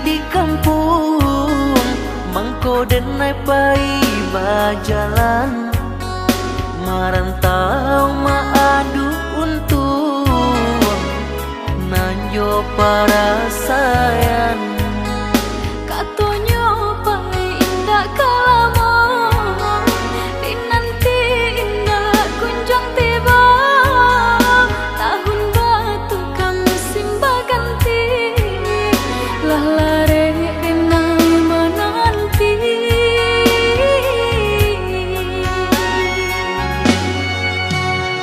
di kampung, mangko denai pai bajalan, marantau maadu untung, nanjo para sayan. Katonyo pai indah kalamo, dinanti indah kunjung tiba, tahun batu kami simba ganti, lah lare denai menanti.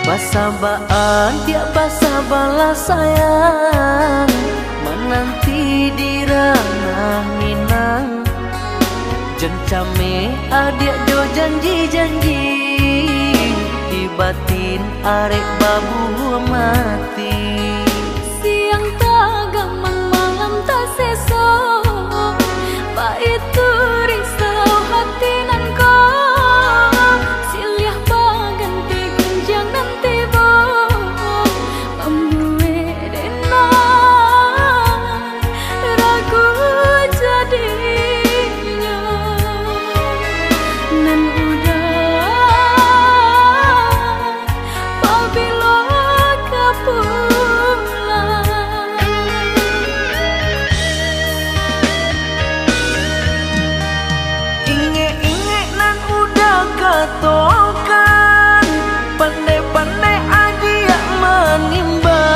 Basabaan tiap basa balas sayang, menanti di ranah Minang, jencame adik jo janji-janji, di batin arek babu mati. Siang tak gamang malam tak sesok, itu risau hati nan kau, siliah baganti gunjang nanti bo, pembue denai ragu jadinya, nan udah pabilo kapulang. Inge-inge nan udah katokan, pandai-pandai adia menimbang,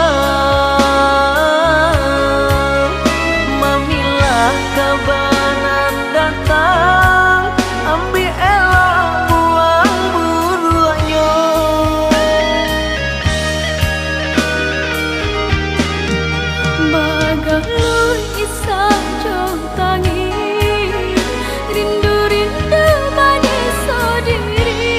mamilah kabanan datang, ambil elok buang buruannya. Bagalur isah jauh tangi, rindu-rindu manis sendiri,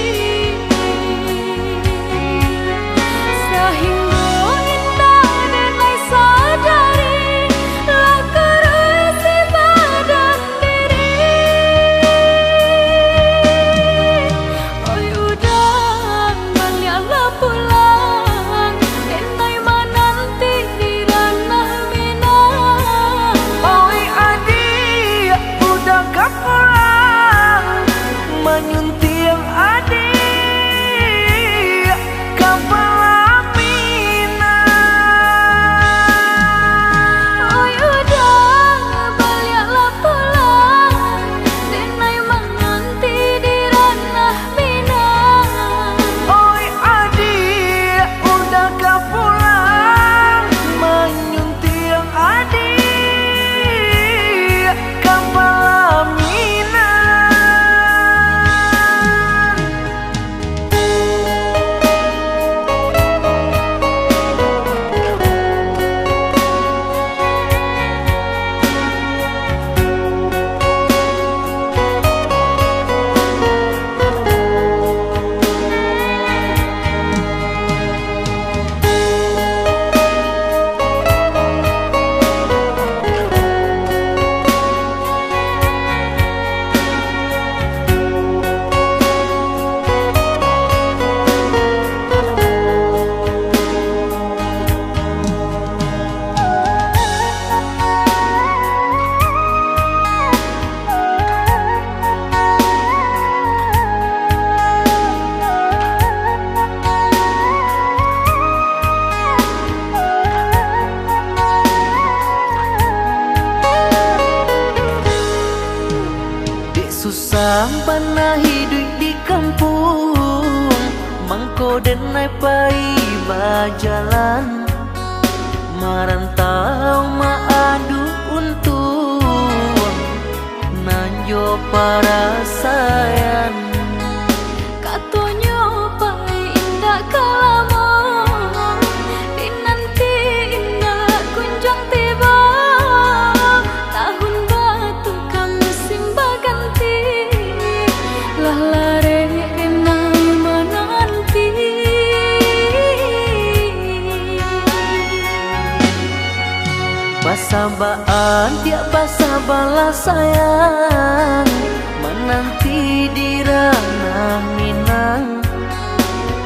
sehingga indah denai sadari, lah kerusi badan diri. Oi udah baliklah pulang, denai menanti di ranah Minang. Oi adik, udah gak pulang, menyunting adik kepala Minang. Oi udah baliklah pulang, denai menanti di ranah Minang. Oi adik, udah gak pulang, menyunting adik kepala Minang. Dek susah panah hidup di kampung, mangko denai pai bajalan, marantau maadu untung, nanjo para sayan. Katonyo pai indah kalamo, dinanti indah kunjung tiba, tahun batu kami simba ganti, lah lare denai menanti. Basabaan tiap basa balas sayang, menanti di ranah Minang,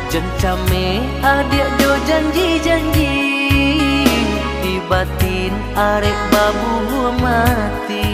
jencame adik jo janji-janji, di batin arek babu mati.